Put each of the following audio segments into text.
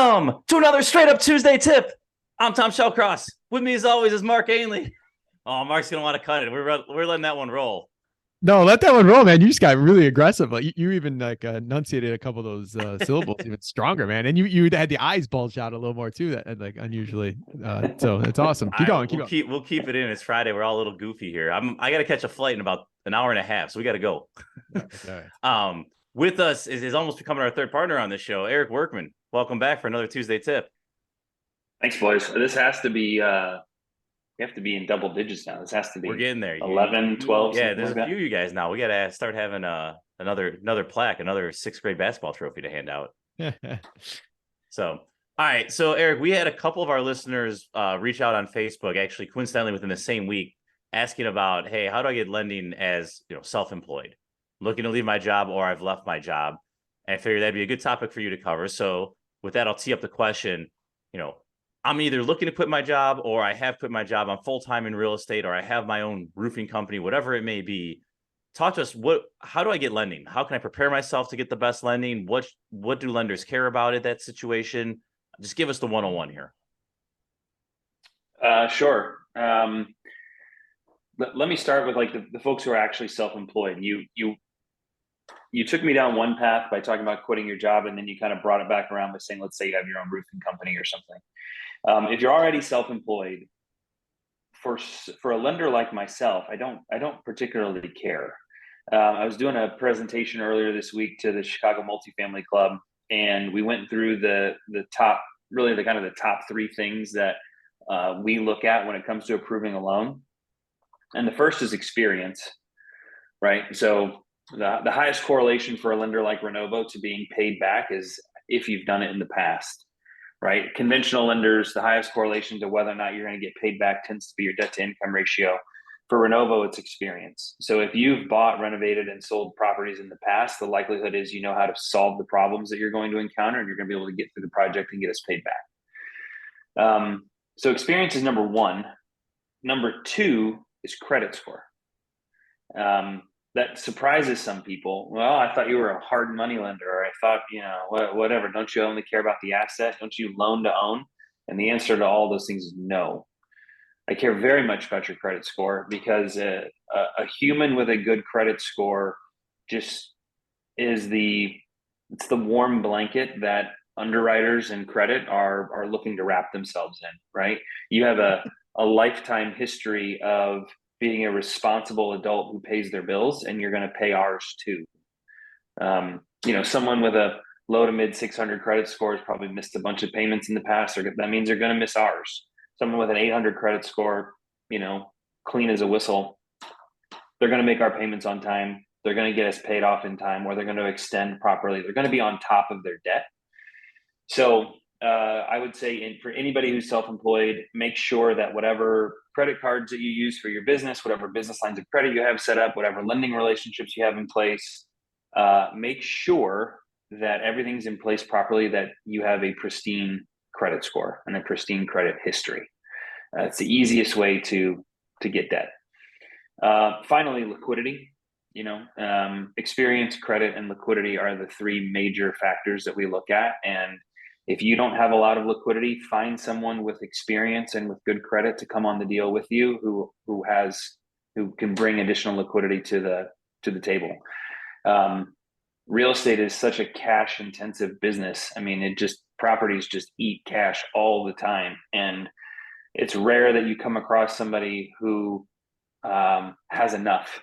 Welcome to another Straight Up Tuesday tip. I'm 𝗤𝘃𝗀𝗀𝘀. With me as always is Mark Ainley. Oh, Mark's going to want to cut it. We're letting that one roll. No, let that one roll, man. You just got really aggressive. Like you even like enunciated a couple of those syllables even stronger, man. And you had the eyes bulge out a little more too, that like unusually. So it's awesome. Keep going. We'll keep it in. It's Friday. We're all a little goofy here. I got to catch a flight in about an hour and a half, so we got to go. Okay. With us is almost becoming our third partner on this show, Eric Workman. Welcome back for another Tuesday tip. Thanks, boys. This has to be we have to be in double digits now. This has to be, we're getting there. 11, 12. Yeah, there's a few of you guys now. We got to start having another plaque, another 6th grade basketball trophy to hand out. So, all right. So, Eric, we had a couple of our listeners reach out on Facebook, actually coincidentally within the same week, asking about, hey, how do I get lending as self-employed? Looking to leave my job, or I've left my job. And I figured that'd be a good topic for you to cover. So with that, I'll tee up the question. I'm either looking to quit my job, or I have quit my job. I'm full-time in real estate, or I have my own roofing company, whatever it may be. Talk to us. How do I get lending? How can I prepare myself to get the best lending? What do lenders care about in that situation? Just give us the 101 here. Sure. Let me start with like the folks who are actually self-employed. You took me down one path by talking about quitting your job, and then you kind of brought it back around by saying, let's say you have your own roofing company or something. If you're already self-employed, for a lender like myself, I don't particularly care. I was doing a presentation earlier this week to the 𝗤𝘃𝗲𝗵𝗁𝘁, and we went through the top 3 things that we look at when it comes to approving a loan. And the first is experience, right? So the highest correlation for a lender like 𝗦𝘃𝗶𝗵𝗵𝘁 to being paid back is if you've done it in the past, right? Conventional lenders, the highest correlation to whether or not you're going to get paid back tends to be your debt to income ratio. For 𝗦𝘃𝗶𝗵𝗁, it's experience. So if you've bought, renovated, and sold properties in the past, the likelihood is you know how to solve the problems that you're going to encounter, and you're going to be able to get through the project and get us paid back. So experience is number 1. Number 2 is credit score. That surprises some people. Well, I thought you were a hard money lender, or I thought, whatever. Don't you only care about the asset? Don't you loan to own? And the answer to all those things is no. I care very much about your credit score, because a human with a good credit score just is it's the warm blanket that underwriters and credit are looking to wrap themselves in, right? You have a lifetime history of being a responsible adult who pays their bills, and you're going to pay ours too. Someone with a low to mid 600 credit score has probably missed a bunch of payments in the past, or that means they're going to miss ours. Someone with an 800 credit score, clean as a whistle, they're going to make our payments on time. They're going to get us paid off in time, or they're going to extend properly. They're going to be on top of their debt. So I would say for anybody who's self-employed, make sure that whatever credit cards that you use for your business, whatever business lines of credit you have set up, whatever lending relationships you have in place, make sure that everything's in place properly, that you have a pristine credit score and a pristine credit history. It's the easiest way to get debt. Finally, liquidity. Experience, credit, and liquidity are the 3 major factors that we look at. And if you don't have a lot of liquidity, find someone with experience and with good credit to come on the deal with you, who can bring additional liquidity to the table. Real estate is such a cash intensive business. I mean, properties just eat cash all the time. And it's rare that you come across somebody who has enough,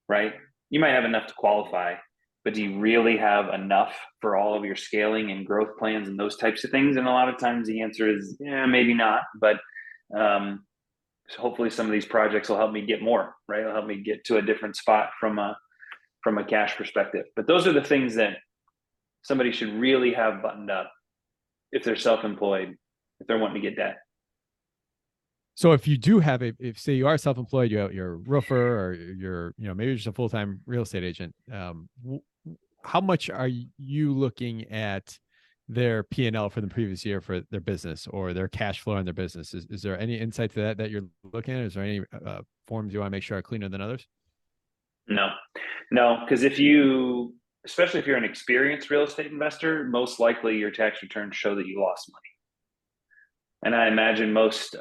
right? You might have enough to qualify, but do you really have enough for all of your scaling and growth plans and those types of things? And a lot of times the answer is, maybe not. But so hopefully some of these projects will help me get more, right? It'll help me get to a different spot from a cash perspective. But those are the things that somebody should really have buttoned up if they're self-employed, if they're wanting to get debt. So if you do have if say you are self-employed, you're a roofer, or you're, maybe you're just a full-time real estate agent, how much are you looking at their P&L for the previous year for their business, or their cash flow in their business? Is there any insight to that you're looking at? Is there any forms you want to make sure are cleaner than others? No, because if you especially if you're an experienced real estate investor, most likely your tax returns show that you lost money. And I imagine most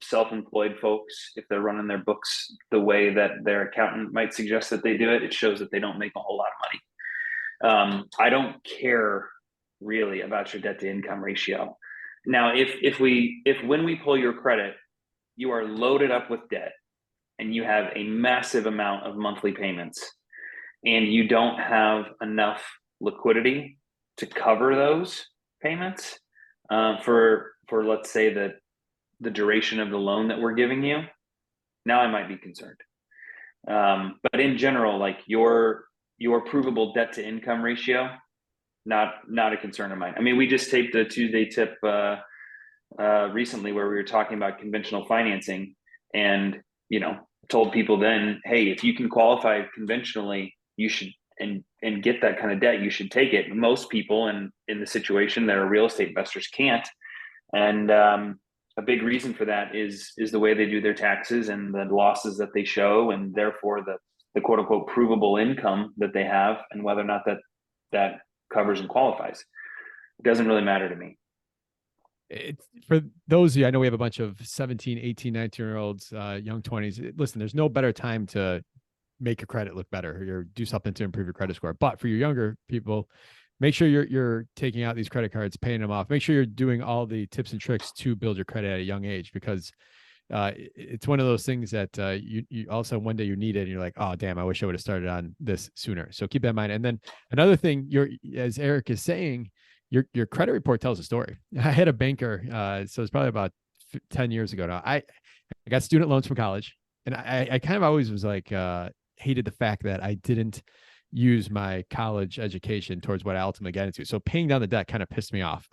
self-employed folks, if they're running their books the way that their accountant might suggest that they do it, it shows that they don't make a whole lot of money. I don't care really about your debt to income ratio. Now, if when we pull your credit, you are loaded up with debt and you have a massive amount of monthly payments and you don't have enough liquidity to cover those payments for let's say the duration of the loan that we're giving you, now I might be concerned. But in general, like your provable debt to income ratio, not a concern of mine. I mean, we just taped a Tuesday tip recently where we were talking about conventional financing, and told people then, hey, if you can qualify conventionally, you should and get that kind of debt, you should take it. Most people in the situation that are real estate investors can't. And a big reason for that is the way they do their taxes and the losses that they show, and therefore the quote unquote provable income that they have, and whether or not that covers and qualifies. It doesn't really matter to me. For those of you, I know we have a bunch of 17, 18, 19-year-olds, young 20s. Listen, there's no better time to make your credit look better or do something to improve your credit score. But for your younger people, make sure you're taking out these credit cards, paying them off. Make sure you're doing all the tips and tricks to build your credit at a young age, because it's one of those things that you also one day you need it and you're like, oh damn, I wish I would have started on this sooner. So keep that in mind. And then another thing, as Eric is saying, your credit report tells a story. I had a banker, so it's probably about 10 years ago now. I got student loans from college, and I kind of always was like hated the fact that I didn't use my college education towards what I ultimately got into. So paying down the debt kind of pissed me off.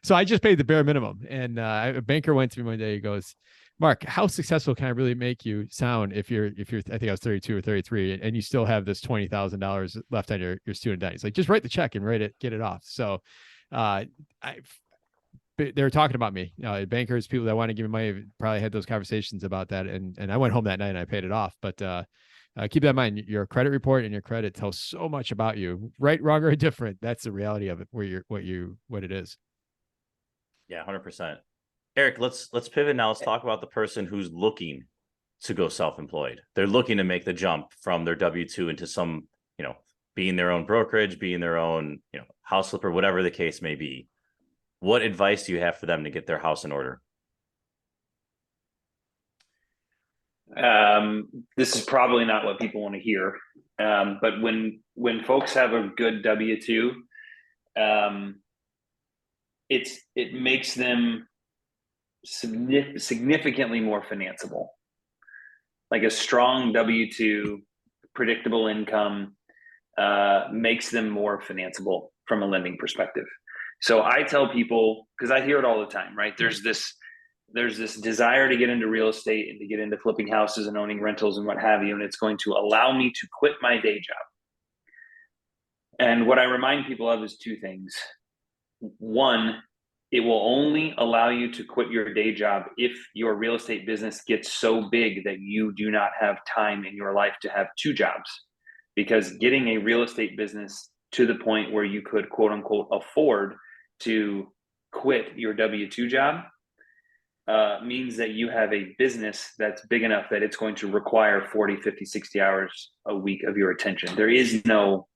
So I just paid the bare minimum. And a banker went to me one day, he goes, Mark, how successful can I really make you sound if you're, I think I was 32 or 33, and you still have this $20,000 left on your student debt? He's like, just write the check and get it off. So they were talking about me, bankers, people that want to give me money, probably had those conversations about that. And I went home that night and I paid it off. But keep that in mind. Your credit report and your credit tells so much about you, right, wrong, or different. That's the reality of it, what it is. Yeah, 100%. Eric, let's pivot now. Let's talk about the person who's looking to go self-employed. They're looking to make the jump from their W-2 into some, being their own brokerage, being their own, house flipper, whatever the case may be. What advice do you have for them to get their house in order? This is probably not what people want to hear. But when folks have a good W-2, it makes them significantly more financeable. Like a strong W-2, predictable income, makes them more financeable from a lending perspective. So I tell people, because I hear it all the time, right? There's this desire to get into real estate and to get into flipping houses and owning rentals and what have you, and it's going to allow me to quit my day job. And what I remind people of is two things. One, it will only allow you to quit your day job if your real estate business gets so big that you do not have time in your life to have two jobs. Because getting a real estate business to the point where you could, quote unquote, afford to quit your W-2 job means that you have a business that's big enough that it's going to require 40, 50, 60 hours a week of your attention. There is no,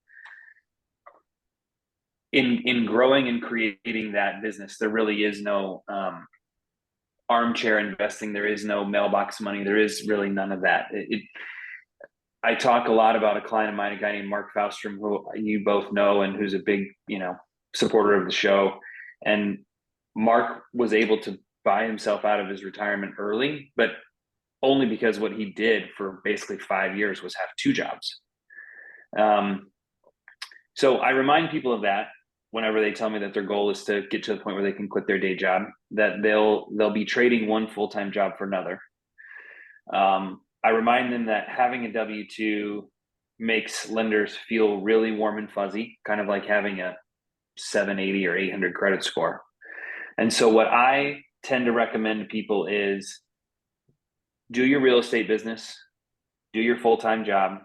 in growing and creating that business, there really is no armchair investing. There is no mailbox money. There is really none of that. I talk a lot about a client of mine, a guy named 𝗏𝘃𝗏𝗵𝗁, who you both know and who's a big, supporter of the show. And Mark was able to buy himself out of his retirement early, but only because what he did for basically 5 years was have two jobs. So I remind people of that whenever they tell me that their goal is to get to the point where they can quit their day job, that they'll be trading one full-time job for another. I remind them that having a W-2 makes lenders feel really warm and fuzzy, kind of like having a 780 or 800 credit score. And so what I tend to recommend to people is do your real estate business, do your full-time job,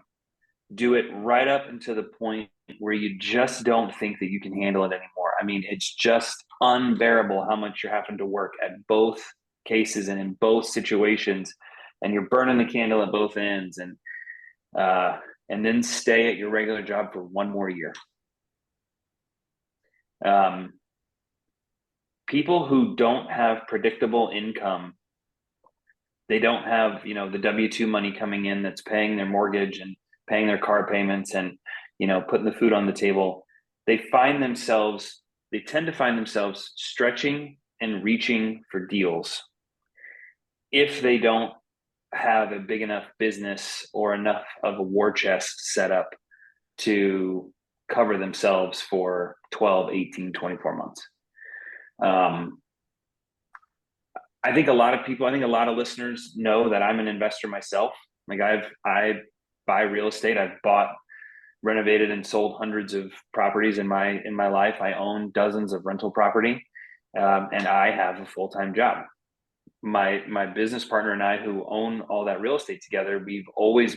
do it right up until the point where you just don't think that you can handle it anymore. I mean, it's just unbearable how much you're having to work at both cases and in both situations, and you're burning the candle at both ends, and then stay at your regular job for one more year. People who don't have predictable income, they don't have, you know, the W-2 money coming in that's paying their mortgage and paying their car payments and, you know, putting the food on the table. They tend to find themselves stretching and reaching for deals if they don't have a big enough business or enough of a war chest set up to cover themselves for 12, 18, 24 months. I think a lot of listeners know that I'm an investor myself. Like I buy real estate. I've bought, renovated, and sold hundreds of properties in my life. I own dozens of rental property, and I have a full-time job. My business partner and I, who own all that real estate together, we've always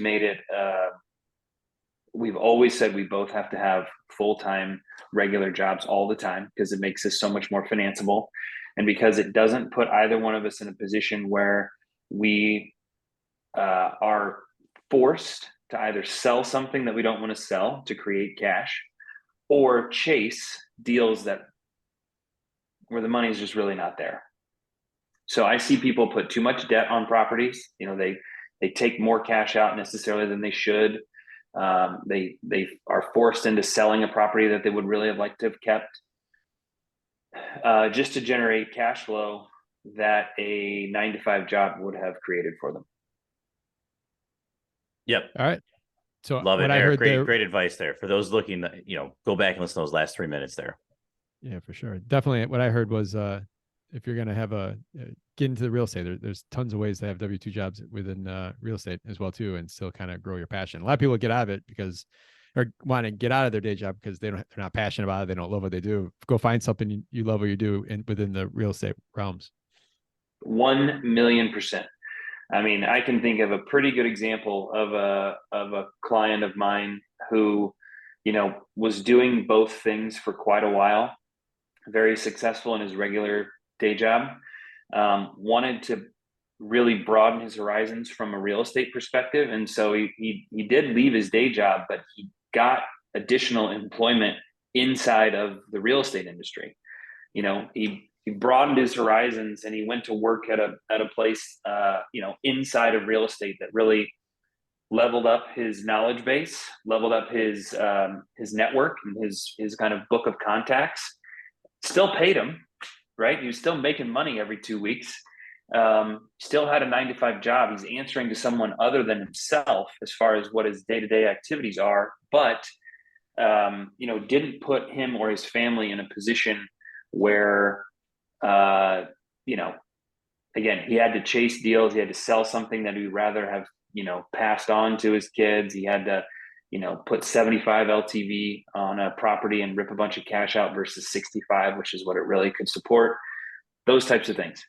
said we both have to have full-time regular jobs all the time, because it makes us so much more financeable, and because it doesn't put either one of us in a position where we are forced to either sell something that we don't want to sell to create cash, or chase deals where the money is just really not there. So I see people put too much debt on properties. You know, they take more cash out necessarily than they should. They are forced into selling a property that they would really have liked to have kept, just to generate cash flow that a 9-to-5 job would have created for them. Yep. All right. So love it, what Eric. I heard great advice there for those looking. You know, go back and listen to those last 3 minutes there. Yeah, for sure. Definitely. What I heard was, if you're going to have get into the real estate, there's tons of ways to have W-2 jobs within real estate as well too, and still kind of grow your passion. A lot of people get out of it or want to get out of their day job because they're not passionate about it. They don't love what they do. Go find something you love what you do within the real estate realms. 1,000,000%. I mean, I can think of a pretty good example of a client of mine who, you know, was doing both things for quite a while, very successful in his regular day job, wanted to really broaden his horizons from a real estate perspective. And so he did leave his day job, but he got additional employment inside of the real estate industry. You know, he broadened his horizons, and he went to work at a place, you know, inside of real estate that really leveled up his knowledge base, leveled up his network and his kind of book of contacts. Still paid him, right? He was still making money every 2 weeks. Still had a 9-to-5 job. He's answering to someone other than himself as far as what his day-to-day activities are, but you know, didn't put him or his family in a position where you know, again, he had to chase deals. He had to sell something that he'd rather have, you know, passed on to his kids. He had to, you know, put 75 LTV on a property and rip a bunch of cash out versus 65, which is what it really could support. Those types of things.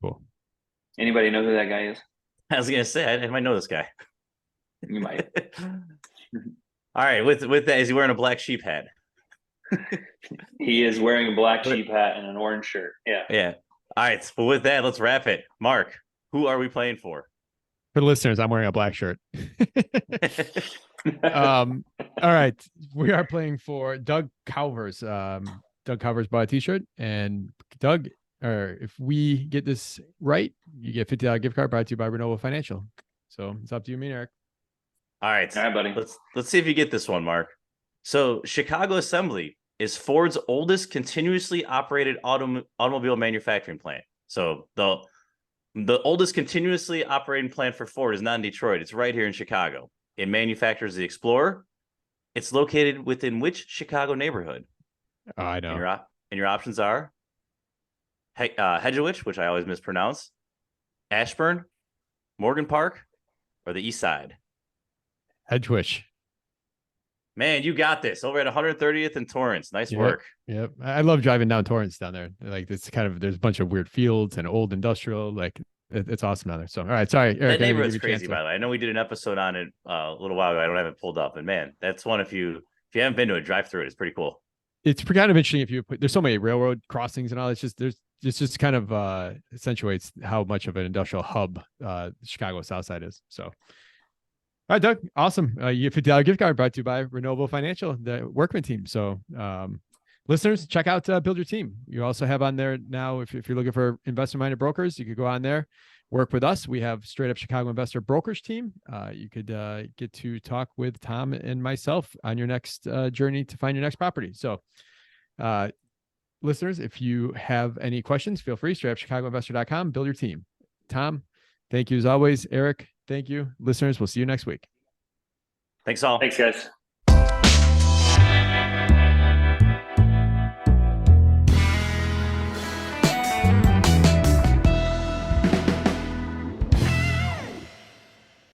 Cool. Anybody know who that guy is? I was gonna say I might know this guy. You might. All right. With that, is he wearing a black sheep hat? He is wearing a black sheep hat and an orange shirt. Yeah. Yeah. All right. Well, with that, let's wrap it. Mark, who are we playing for? For the listeners, I'm wearing a black shirt. All right. We are playing for 𝗬𝘃𝗲𝗃𝗵𝗁. 𝗬𝘃𝗲𝗃𝗵𝗁's bought a t-shirt, and Doug, or if we get this right, you get $50 gift card brought to you by 𝗦𝘃𝗶𝗵𝗵 Financial. So it's up to you, me and Eric. All right. All right, buddy. Let's see if you get this one, Mark. So Chicago Assembly is Ford's oldest continuously operated automobile manufacturing plant. So the oldest continuously operating plant for Ford is not in Detroit. It's right here in Chicago. It manufactures the Explorer. It's located within which Chicago neighborhood? Oh, I know. And your options are 𝗤𝘃𝗲𝗀𝗃𝗃, which I always mispronounce, Ashburn, Morgan Park, or the East Side. 𝗤𝘃𝗲𝗃𝗃. Man, you got this. Over at 130th and Torrance. Nice work. Yep. I love driving down Torrance down there. Like, it's kind of, there's a bunch of weird fields and old industrial. Like, it's awesome down there. So, all right. Sorry, Eric. That I didn't neighborhood's give you a chance crazy, by the way. I know we did an episode on it a little while ago. I don't have it pulled up, and man, that's one if you haven't been to a drive through it, it's pretty cool. It's kind of interesting if you put, there's so many railroad crossings and all. It's just kind of accentuates how much of an industrial hub Chicago South Side is. So, all right, Doug, awesome. You $50 gift card brought to you by Renewable Financial, the Workman team. So, listeners, check out Build Your Team. You also have on there now, if you're looking for investor-minded brokers, you could go on there, work with us. We have straight up Chicago investor brokerage team. You could get to talk with Tom and myself on your next journey to find your next property. So, listeners, if you have any questions, feel free, straightupchicagoinvestor.com, build your team. Tom, thank you as always. Eric, thank you. Listeners, we'll see you next week. Thanks all. Thanks, guys.